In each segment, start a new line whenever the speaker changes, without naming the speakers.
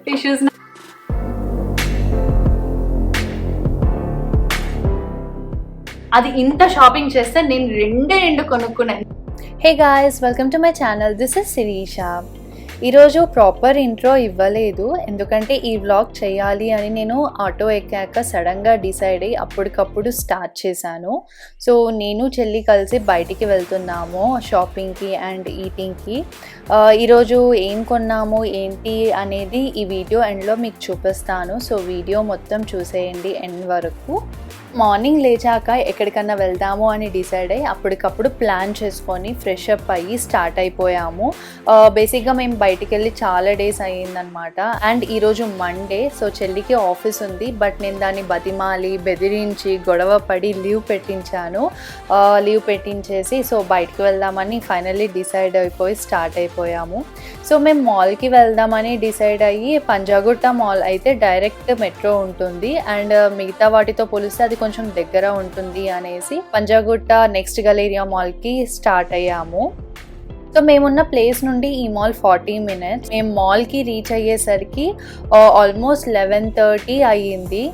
Tissues అది ఇంత shopping చేస్తే నేను రెండు కొనుక్కున్నాను.
Hey guys, welcome to my channel. This is Shirisha. ఈరోజు ప్రాపర్ ఇంట్రో ఇవ్వలేదు, ఎందుకంటే ఈ వ్లాగ్ చేయాలి అని నేను ఆటో ఎక్కాక సడన్గా డిసైడ్ అయ్యి అప్పటికప్పుడు స్టార్ట్ చేశాను. సో నేను చెల్లి కలిసి బయటికి వెళ్తున్నాము షాపింగ్కి అండ్ ఈటింగ్కి. ఈరోజు ఏం కొన్నాము ఏంటి అనేది ఈ వీడియో ఎండ్లో మీకు చూపిస్తాను. సో వీడియో మొత్తం చూసేయండి ఎండ్ వరకు. మార్నింగ్ లేచాక ఎక్కడికన్నా వెళ్దాము అని డిసైడ్ అయ్యి అప్పటికప్పుడు ప్లాన్ చేసుకొని ఫ్రెష్ అప్ అయ్యి స్టార్ట్ అయిపోయాము. బేసిక్గా మేము బయటికి వెళ్ళి చాలా డేస్ అయ్యిందనమాట. అండ్ ఈరోజు మండే, సో చెల్లికి ఆఫీస్ ఉంది. బట్ నేను దాన్ని బతిమాలి బెదిరించి గొడవ పడి లీవ్ పెట్టించేసి సో బయటికి వెళ్దామని ఫైనల్లీ డిసైడ్ అయిపోయి స్టార్ట్ అయిపోయాము. సో మేము మాల్కి వెళ్దామని డిసైడ్ అయ్యి పంజాగుట్ట మాల్ అయితే డైరెక్ట్ మెట్రో ఉంటుంది అండ్ మిగతా వాటితో పోలిస్తే అది కొంచెం దగ్గర ఉంటుంది అనేసి పంజాగుట్ట నెక్స్ట్ గలేరియా మాల్కి స్టార్ట్ అయ్యాము. సో మేమున్న ప్లేస్ నుండి ఈ మాల్ 40 minutes. మేము మాల్కి రీచ్ అయ్యేసరికి ఆల్మోస్ట్ 11:30 అయ్యింది.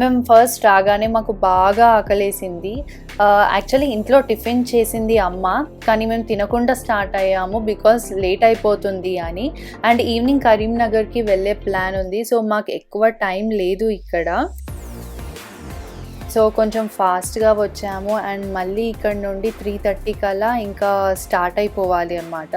మేము ఫస్ట్ రాగానే మాకు బాగా ఆకలేసింది. యాక్చువల్లీ ఇంట్లో టిఫిన్ చేసింది అమ్మ, కానీ మేము తినకుండా స్టార్ట్ అయ్యాము బికాస్ లేట్ అయిపోతుంది అని. అండ్ ఈవినింగ్ కరీంనగర్కి వెళ్ళే ప్లాన్ ఉంది. సో మాకు ఎక్కువ టైం లేదు ఇక్కడ. సో కొంచెం ఫాస్ట్గా వచ్చాము అండ్ మళ్ళీ ఇక్కడ నుండి 3:30 కల్లా ఇంకా స్టార్ట్ అయిపోవాలి అన్నమాట.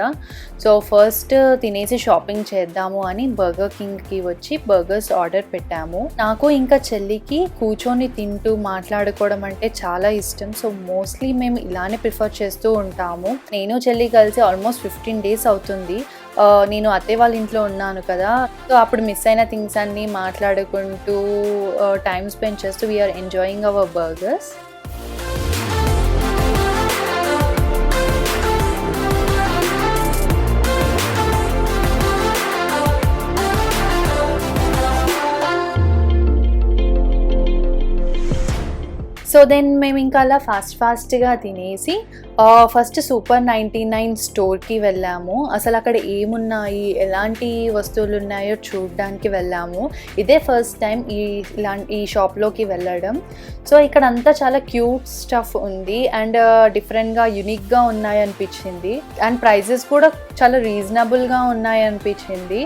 సో ఫస్ట్ తినేసి షాపింగ్ చేద్దాము అని బర్గర్ కింగ్కి వచ్చి బర్గర్స్ ఆర్డర్ పెట్టాము. నాకు ఇంకా చెల్లికి కూర్చొని తింటూ మాట్లాడుకోవడం అంటే చాలా ఇష్టం. సో మోస్ట్లీ మేము ఇలానే ప్రిఫర్ చేస్తూ ఉంటాము. నేను చెల్లి కలిసి ఆల్మోస్ట్ 15 days అవుతుంది. నేను అత్తయ్య వాళ్ళ ఇంట్లో ఉన్నాను కదా, సో అప్పుడు మిస్ అయిన థింగ్స్ అన్నీ మాట్లాడుకుంటూ టైం స్పెండ్ చేస్తూ we are enjoying our burgers. So then మేము ఇంకా అలా ఫాస్ట్గా తినేసి ఫస్ట్ సూపర్ 99 స్టోర్కి వెళ్ళాము. అసలు అక్కడ ఏమున్నాయి, ఎలాంటి వస్తువులు ఉన్నాయో చూడడానికి వెళ్ళాము. ఇదే ఫస్ట్ టైం ఈ షాప్లోకి వెళ్ళడం. సో ఇక్కడ అంతా చాలా క్యూట్ స్టఫ్ ఉంది అండ్ డిఫరెంట్గా యునిక్గా ఉన్నాయనిపించింది. అండ్ ప్రైజెస్ కూడా చాలా రీజనబుల్గా ఉన్నాయనిపించింది.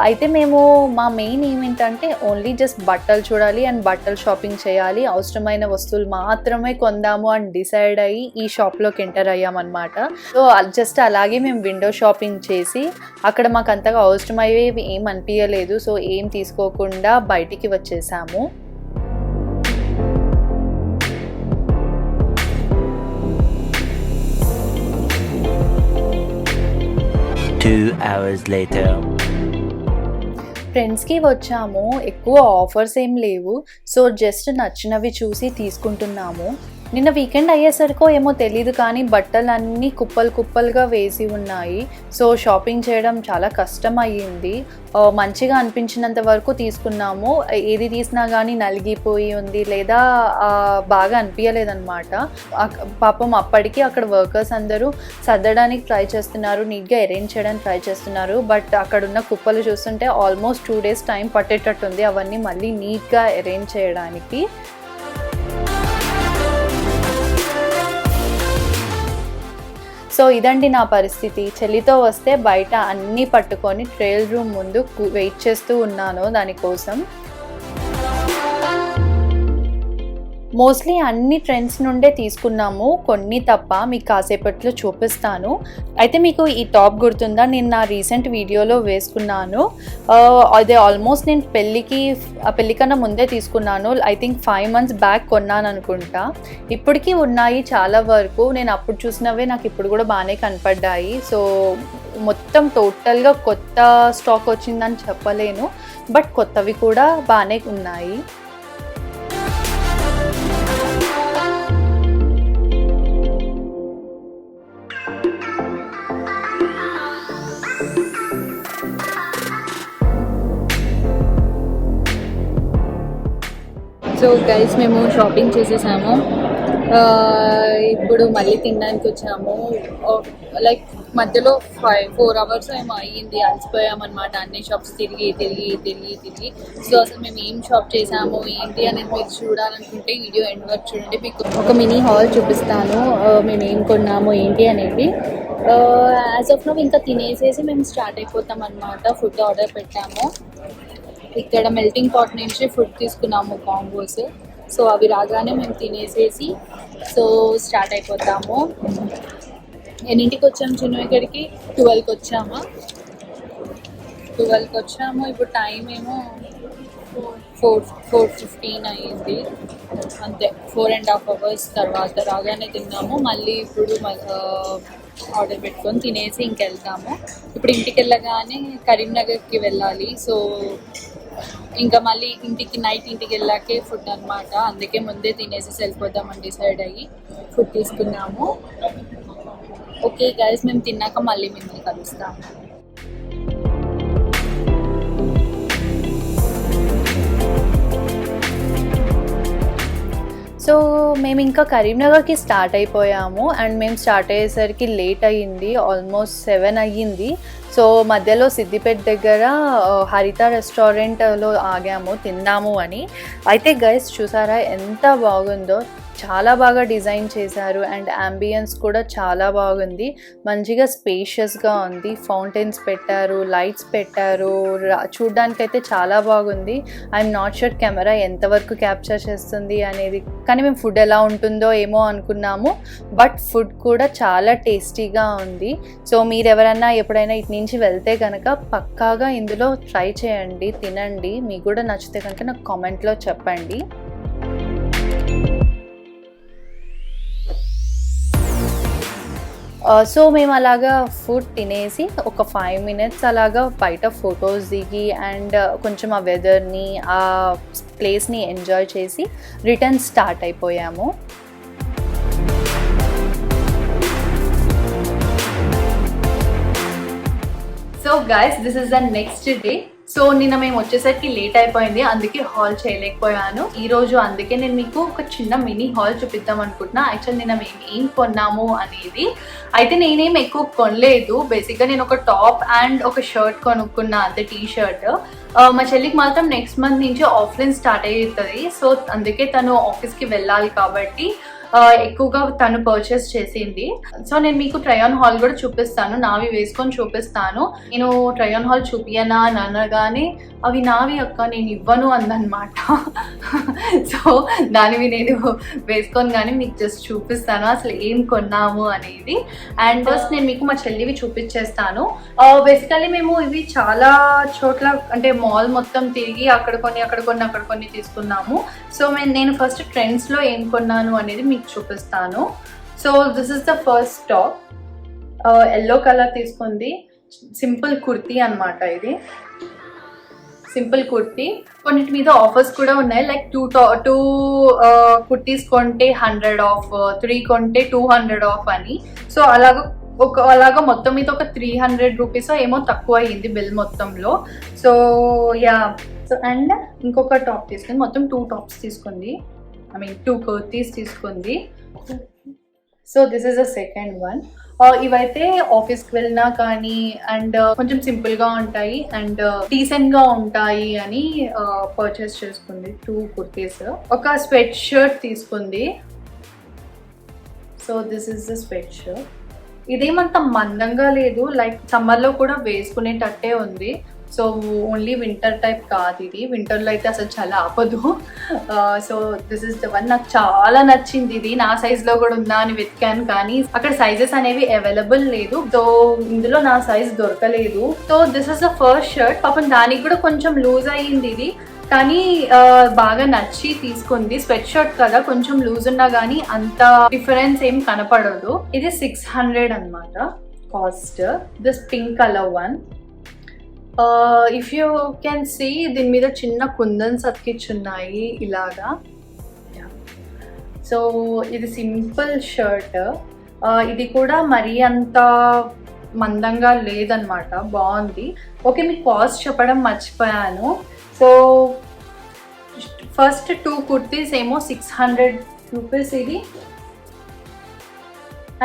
అయితే మేము మా మెయిన్ ఏమిటంటే ఓన్లీ జస్ట్ బట్టలు చూడాలి అండ్ బట్టలు షాపింగ్ చేయాలి, అవసరమైన వస్తువులు మాత్రమే కొందాము అని డిసైడ్ అయ్యి ఈ షాప్లోకి ఎంటర్ అయ్యామన్నమాట. సో జస్ట్ అలాగే మేము విండో షాపింగ్ చేసి అక్కడ మాకు అంతగా అవసరమయ్యేవి ఏం అనిపించలేదు. సో ఏం తీసుకోకుండా బయటికి వచ్చేసాము. ఫ్రెండ్స్కి వచ్చాము, ఎక్కువ ఆఫర్స్ ఏం లేవు. సో జస్ట్ నచ్చినవి చూసి తీసుకుంటున్నాము. నిన్న వీకెండ్ అయ్యేసరికో ఏమో తెలీదు, కానీ బట్టలన్నీ కుప్పలుగా వేసి ఉన్నాయి. సో షాపింగ్ చేయడం చాలా కష్టం అయ్యింది. మంచిగా అనిపించినంత వరకు తీసుకున్నాము. ఏది తీసినా కానీ నలిగిపోయి ఉంది లేదా బాగా అనిపించలేదన్నమాట. పాపం అప్పటికి అక్కడ వర్కర్స్ అందరూ సర్దడానికి ట్రై చేస్తున్నారు, నీట్గా అరేంజ్ చేయడానికి ట్రై చేస్తున్నారు. బట్ అక్కడ ఉన్న కుప్పలు చూస్తుంటే ఆల్మోస్ట్ 2 days టైం పట్టేటట్టుంది అవన్నీ మళ్ళీ నీట్గా అరేంజ్ చేయడానికి. సో ఇదండి నా పరిస్థితి. చెల్లితో వస్తే బయట అన్నీ పట్టుకొని ట్రయల్ రూమ్ ముందు వెయిట్ చేస్తూ ఉన్నాను దానికోసం. మోస్ట్లీ అన్ని ట్రెండ్స్ నుండే తీసుకున్నాము, కొన్ని తప్ప మీకు కాసేపట్లో చూపిస్తాను. అయితే మీకు ఈ టాప్ గుర్తుందా, నేను నా రీసెంట్ వీడియోలో వేసుకున్నాను. అదే ఆల్మోస్ట్ నేను పెళ్ళికన్నా ముందే తీసుకున్నాను. ఐ థింక్ 5 months బ్యాక్ కొన్నాను అనుకుంటా. ఇప్పటికీ ఉన్నాయి చాలా వరకు, నేను అప్పుడు చూసినవే నాకు ఇప్పుడు కూడా బాగానే కనపడ్డాయి. సో మొత్తం టోటల్గా కొత్త స్టాక్ వచ్చిందని చెప్పలేను, బట్ కొత్తవి కూడా బాగానే ఉన్నాయి.
సో గైస్ మేము షాపింగ్ చేసేసాము, ఇప్పుడు మళ్ళీ తినడానికి వచ్చాము. లైక్ మధ్యలో 4 hours ఏమో అయ్యింది, అలసిపోయామన్నమాట. అన్ని షాప్స్ తిరిగి. సో అసలు మేము ఏం షాప్ చేసాము ఏంటి అనేది మీరు చూడాలనుకుంటే వీడియో ఎండ్ వరకు చూడండి. మీకు ఒక మినీ హాల్ చూపిస్తాను మేము ఏం కొన్నాము ఏంటి అనేది. యాజ్ ఆఫ్ నౌ ఇంకా తినేసేసి మేము స్టార్ట్ అయిపోతాం అన్నమాట. ఫుడ్ ఆర్డర్ పెట్టాము, ఇక్కడ మెల్టింగ్ పాట్ నుంచి ఫుడ్ తీసుకున్నాము కాంబోస్. సో అవి రాగానే మేము తినేసేసి సో స్టార్ట్ అయిపోతాము. ఎన్నింటికి వచ్చాము చిన్న ఇక్కడికి? 12కి వచ్చాము. ఇప్పుడు టైం ఏమో 4:15 అయ్యింది అంతే. 4.5 hours తర్వాత రాగానే తిన్నాము. మళ్ళీ ఇప్పుడు ఆర్డర్ పెట్టుకొని తినేసి ఇంకెళ్తాము. ఇప్పుడు ఇంటికి వెళ్ళగానే కరీంనగర్కి వెళ్ళాలి. సో ఇంకా మళ్ళీ నైట్ ఇంటికి వెళ్ళాకే ఫుడ్ అనమాట. అందుకే ముందే తినేసి వెళ్ళిపోదామని డిసైడ్ అయ్యి ఫుడ్ తీసుకున్నాము. ఓకే గైస్, మేము తిన్నాక మళ్ళీ మిమ్మల్ని కలుస్తాము.
సో మేము ఇంకా కరీంనగర్కి స్టార్ట్ అయిపోయాము అండ్ మేము స్టార్ట్ అయ్యేసరికి లేట్ అయ్యింది, ఆల్మోస్ట్ 7 అయ్యింది. సో మధ్యలో సిద్దిపేట దగ్గర హరిత రెస్టారెంట్లో ఆగాము తిందాము అని. అయితే గైస్ చూసారా ఎంత బాగుందో, చాలా బాగా డిజైన్ చేశారు అండ్ అంబియన్స్ కూడా చాలా బాగుంది. మంచిగా స్పేషియస్గా ఉంది, ఫౌంటైన్స్ పెట్టారు, లైట్స్ పెట్టారు, చూడ్డానికైతే చాలా బాగుంది. ఐఎమ్ నాట్ షూర్ కెమెరా ఎంతవరకు క్యాప్చర్ చేస్తుంది అనేది, కానీ మేము ఫుడ్ ఎలా ఉంటుందో ఏమో అనుకున్నాము, బట్ ఫుడ్ కూడా చాలా టేస్టీగా ఉంది. సో మీరు ఎవరైనా ఎప్పుడైనా ఇటు నుంచి వెళ్తే కనుక పక్కాగా ఇందులో ట్రై చేయండి, తినండి. మీకు కూడా నచ్చితే కనుక నాకు కామెంట్లో చెప్పండి. సో మేము అలాగా ఫుడ్ తినేసి ఒక 5 minutes అలాగా బయట ఫొటోస్ దిగి అండ్ కొంచెం ఆ వెదర్ని ఆ ప్లేస్ని ఎంజాయ్ చేసి రిటర్న్ స్టార్ట్ అయిపోయాము.
So guys, this is the next day. So నిన్న మేము వచ్చేసరికి లేట్ అయిపోయింది, అందుకే హాల్ చేయలేకపోయాను ఈరోజు. అందుకే నేను మీకు ఒక చిన్న మినీ హాల్ చూపిద్దాం అనుకుంటున్నా. యాక్చువల్ నిన్న మేము ఏం కొన్నాము అనేది అయితే నేనేం ఎక్కువ కొనలేదు. బేసిక్గా నేను ఒక టాప్ అండ్ ఒక షర్ట్ కొనుక్కున్నా అంతే, టీ షర్ట్. మా చెల్లికి మాత్రం నెక్స్ట్ మంత్ నుంచి ఆఫ్లైన్ స్టార్ట్ అవుతుంది. సో అందుకే తను ఆఫీస్కి వెళ్ళాలి కాబట్టి ఎక్కువగా తను పర్చేస్ చేసింది. సో నేను మీకు ట్రై ఆన్ హాల్ కూడా చూపిస్తాను, నావి వేసుకొని చూపిస్తాను. నేను ట్రై ఆన్ హాల్ చూపియనా అని అనగానే అవి నావి అక్క నేను ఇవ్వను అందనమాట. సో దానివి నేను వేసుకొని కానీ మీకు జస్ట్ చూపిస్తాను అసలు ఏం కొన్నాము అనేది. అండ్ ఫస్ట్ నేను మీకు మా చెల్లివి చూపించేస్తాను. బేసికలీ మేము ఇవి చాలా చోట్ల అంటే మాల్ మొత్తం తిరిగి అక్కడ కొన్ని తీసుకున్నాము. సో నేను ఫస్ట్ ట్రెండ్స్లో ఏం కొన్నాను అనేది మీకు చూపిస్తాను. So this is the first top, yellow colour తీసుకుంది, సింపుల్ కుర్తీ అనమాట. ఇది సింపుల్ కుర్తీ. కొన్నిటి మీద ఆఫర్స్ కూడా ఉన్నాయి, లైక్ 2 కుర్తీస్ కొంటే 100 ఆఫ్, 3 కొంటే 200 ఆఫ్ అని. సో అలాగా మొత్తం మీద ఒక 300 రూపీస్ ఏమో తక్కువ అయ్యింది బిల్ మొత్తంలో. So yeah. సో అండ్ ఇంకొక టాప్ తీసుకుంది, మొత్తం 2 టాప్స్ తీసుకుంది, 2 కుర్తీస్ తీసుకుంది. So this is the second one. ఇవైతే ఆఫీస్కి వెళ్ళినా కానీ అండ్ కొంచెం సింపుల్గా ఉంటాయి అండ్ డీసెంట్గా ఉంటాయి అని పర్చేస్ చేసుకుంది 2 కుర్తీస్. ఒక స్వెట్ షర్ట్ తీసుకుంది. So this is the sweatshirt. ఇదేమంత మందంగా లేదు, లైక్ సమ్మర్లో కూడా వేసుకునేటట్టే ఉంది. సో ఓన్లీ వింటర్ టైప్ కాదు ఇది, వింటర్లో అయితే అసలు చాలా ఆపదు. So this is the one. నాకు చాలా నచ్చింది ఇది. నా సైజ్లో కూడా ఉందా అని వెతికాను కానీ అక్కడ సైజెస్ అనేవి అవైలబుల్ లేదు. సో ఇందులో నా సైజ్ దొరకలేదు. So this is the first shirt. పాపం దానికి కూడా కొంచెం లూజ్ అయ్యింది ఇది, కానీ బాగా నచ్చి తీసుకుంది. స్వెట్ షర్ట్ కదా, కొంచెం లూజ్ ఉన్నా కానీ అంత డిఫరెన్స్ ఏం కనపడదు. ఇది 600 అన్నమాట cost. This pink colour one. If you can see దీని మీద చిన్న కుందన్స్ అతికిచ్చున్నాయి ఇలాగా. సో ఇది సింపుల్ షర్ట్. ఇది కూడా మరీ అంత మందంగా లేదనమాట, బాగుంది. ఓకే, మీకు కాస్ట్ చెప్పడం మర్చిపోయాను. సో ఫస్ట్ 2 కుర్తీస్ ఏమో 600 రూపీస్ ఇది,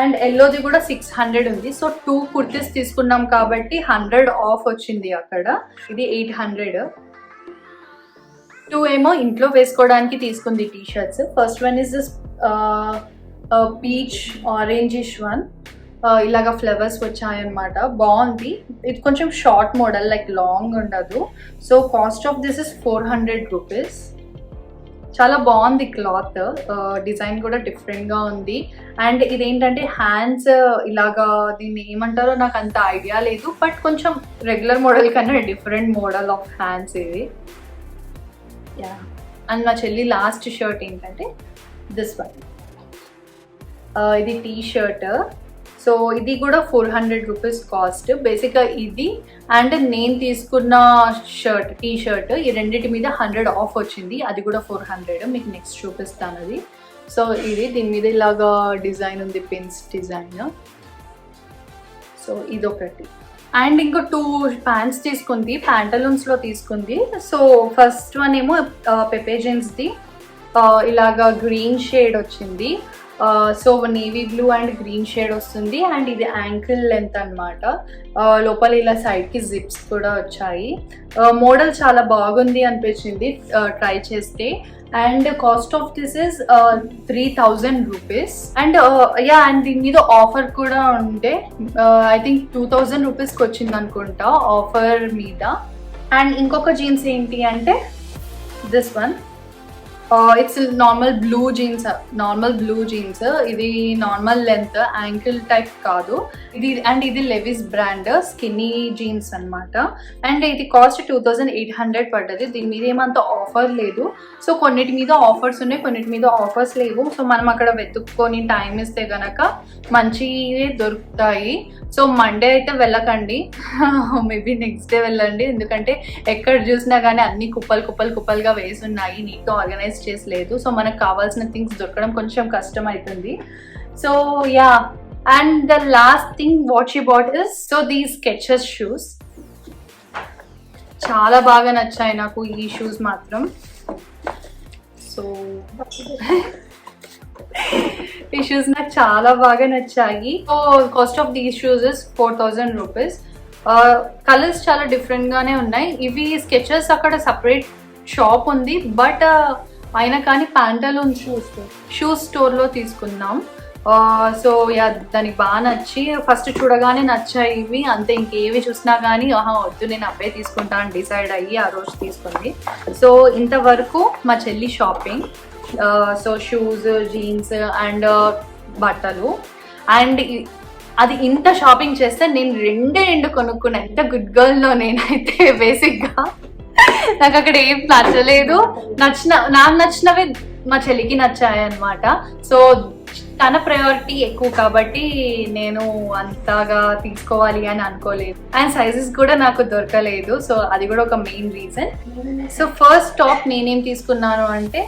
అండ్ ఎల్లోది కూడా 600 ఉంది. సో 2 కుర్తీస్ తీసుకున్నాం కాబట్టి 100 ఆఫ్ వచ్చింది అక్కడ. ఇది 800. 2 ఏమో ఇంట్లో వేసుకోవడానికి తీసుకుంది T shirts. First one is this peach orangish one. ఇలాగా ఫ్లవర్స్ వచ్చాయన్నమాట, బాగుంది. ఇది కొంచెం షార్ట్ మోడల్, లైక్ లాంగ్ ఉండదు. So cost of this is 400 rupees. చాలా బాగుంది క్లాత్, డిజైన్ కూడా డిఫరెంట్గా ఉంది. అండ్ ఇదేంటంటే హ్యాండ్స్ ఇలాగా, దీన్ని ఏమంటారో నాకు అంత ఐడియా లేదు, బట్ కొంచెం రెగ్యులర్ మోడల్ కన్నా డిఫరెంట్ మోడల్ ఆఫ్ హ్యాండ్స్ ఇది. యా, అండ్ మా చెల్లి లాస్ట్ షర్ట్ ఏంటంటే దిస్ వన్. ఇది టీ షర్ట్. సో ఇది కూడా 400 రూపీస్ కాస్ట్. బేసిక్గా ఇది అండ్ నేను తీసుకున్న షర్ట్, టీ షర్ట్, ఈ రెండింటి మీద 100 ఆఫ్ వచ్చింది. అది కూడా 400. మీకు నెక్స్ట్ చూపిస్తాను అది. సో ఇది దీని మీద ఇలాగా డిజైన్ ఉంది, పిన్స్ డిజైన్. సో ఇదొకటి. అండ్ ఇంకో 2 ప్యాంట్స్ తీసుకుంది, ప్యాంటలూన్స్లో తీసుకుంది. సో ఫస్ట్ వన్ ఏమో పెపే జీన్స్ది, ఇలాగా గ్రీన్ షేడ్ వచ్చింది. So navy blue and green shade వస్తుంది. అండ్ ఇది యాంకిల్ లెంత్ అనమాట. లోపల ఇలా సైడ్కి జిప్స్ కూడా వచ్చాయి. మోడల్ చాలా బాగుంది అనిపించింది ట్రై చేస్తే. And cost of this is 3000 rupees. And yeah, and దీని మీద ఆఫర్ కూడా ఉంటే ఐ థింక్ 2000 రూపీస్కి వచ్చింది అనుకుంటా ఆఫర్ మీద. అండ్ ఇంకొక జీన్స్ ఏంటి అంటే this one. It's normal blue jeans. ఇది నార్మల్ లెంత్, యాంకిల్ టైప్ కాదు ఇది. అండ్ ఇది లెవిస్ బ్రాండ్ స్కిన్నీ జీన్స్ అనమాట. అండ్ ఇది కాస్ట్ 2800 పడ్డది. దీని మీద ఏమంత ఆఫర్ లేదు. సో కొన్నిటి మీద ఆఫర్స్ ఉన్నాయి, కొన్నిటి మీద ఆఫర్స్ లేవు. సో మనం అక్కడ వెతుక్కొని టైం ఇస్తే కనుక మంచివే దొరుకుతాయి. సో మండే అయితే వెళ్ళకండి, మేబీ నెక్స్ట్ డే వెళ్ళండి. ఎందుకంటే ఎక్కడ చూసినా కానీ అన్ని కుప్పలుగా వేసి ఉన్నాయి, నీట్గా ఆర్గనైజ్ చేసలేదు. సో మనకు కావాల్సిన థింగ్స్ దొరకడం కొంచెం కష్టం అవుతుంది. So yeah, and the last thing what she bought is so these sketches shoes. చాలా బాగా నచ్చాయి నాకు ఈ షూస్ మాత్రం. సో ఈ షూస్ నాకు చాలా బాగా నచ్చాయి. So cost of these shoes is 4000 rupees. Colours చాలా డిఫరెంట్గానే ఉన్నాయి. ఇవి స్కెచెస్ అక్కడ సపరేట్ షాప్ ఉంది, బట్ అయినా కానీ ప్యాంటలూన్ షూస్ స్టోర్లో తీసుకున్నాం. సో యా, దానికి బాగా నచ్చి ఫస్ట్ చూడగానే నచ్చాయి ఇవి అంతే. ఇంకేవి చూసినా కానీ వద్దు నేను అవే తీసుకుంటా అని డిసైడ్ అయ్యి ఆ రోజు తీసుకుంది. సో ఇంతవరకు మా చెల్లి shopping. So shoes, jeans and బట్టలు. అండ్ అది ఇంత షాపింగ్ చేస్తే నేను రెండు కొనుక్కున్నా. ఎంత గుడ్ గర్ల్లో నేనైతే. బేసిక్గా నాకు అక్కడ ఏం నచ్చలేదు, నాకు నచ్చినవి మా చెల్లికి నచ్చాయి అనమాట. సో తన ప్రయారిటీ ఎక్కువ కాబట్టి నేను అంతగా తీసుకోవాలి అని అనుకోలేదు. అండ్ సైజెస్ కూడా నాకు దొరకలేదు. సో అది కూడా ఒక main reason. So first top నేనేం తీసుకున్నాను అంటే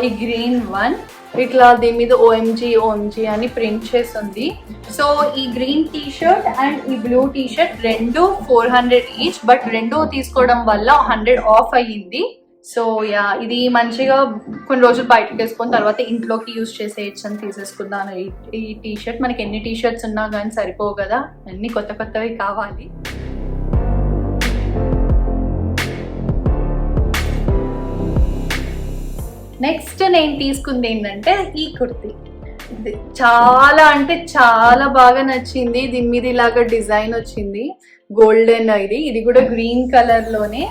ఈ గ్రీన్ వన్. ఇట్లా దీని మీద ఓఎంజీ అని ప్రింట్ చేసి ఉంది. సో ఈ గ్రీన్ టీ షర్ట్ అండ్ ఈ బ్లూ టీ షర్ట్ రెండు 400 ఈచ్, బట్ రెండు తీసుకోవడం వల్ల 100 ఆఫ్ అయ్యింది. సో యా, ఇది మంచిగా కొన్ని రోజులు బయటకు వేసుకొని తర్వాత ఇంట్లోకి యూజ్ చేసేయచ్చు అని తీసేసుకున్నాను ఈ టీ షర్ట్. మనకి ఎన్ని టీ షర్ట్స్ ఉన్నా కానీ సరిపోవు కదా, అన్ని కొత్తవి కావాలి. నెక్స్ట్ నేను తీసుకుంది ఏంటంటే ఈ కుర్తీ. చాలా అంటే చాలా బాగా నచ్చింది. దీని మీద ఇలాగ డిజైన్ వచ్చింది. గోల్డెన్ ఇది కూడా గ్రీన్ కలర్ లోనే.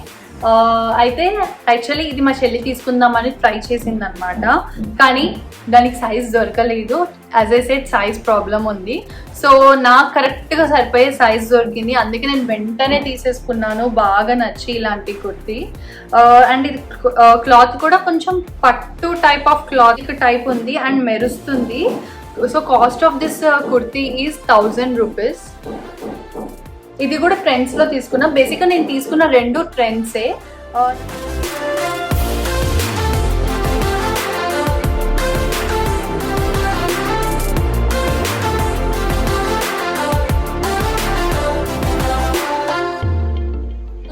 అయితే యాక్చువల్లీ ఇది మా చెల్లి తీసుకుందామని ట్రై చేసింది అనమాట, కానీ దానికి సైజ్ దొరకలేదు. As I said size problem ఉంది. సో నాకు కరెక్ట్గా సరిపోయే సైజ్ దొరికింది, అందుకే నేను వెంటనే తీసేసుకున్నాను. బాగా నచ్చి ఇలాంటి కుర్తీ. అండ్ ఇది క్లాత్ కూడా కొంచెం పట్టు టైప్ ఆఫ్ క్లాత్ టైప్ ఉంది అండ్ మెరుస్తుంది. So cost of this kurti is 1000 rupees. ఇది కూడా ట్రెండ్స్ లో తీసుకున్నా. బేసిక్గా నేను తీసుకున్న 2 ట్రెండ్సే.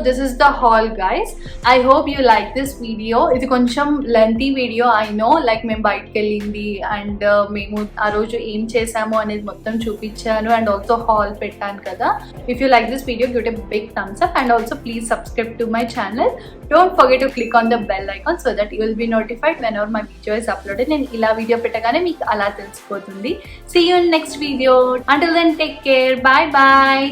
This is the haul, guys. I hope you like this video. ఇది కొంచెం lengthy video, I know. Like మేము బయటకు వెళ్ళింది అండ్ మేము ఆ రోజు ఏం చేసాము అనేది మొత్తం చూపించాను అండ్ ఆల్సో హాల్ పెట్టాను కదా. If you like this video, give it a big thumbs up and also please subscribe to my channel. Don't forget to click on the bell icon so that you will be notified whenever my video is uploaded. నేను ఇలా video పెట్టగానే మీకు అలా తెలిసిపోతుంది. See you in next video. Until then take care. Bye bye.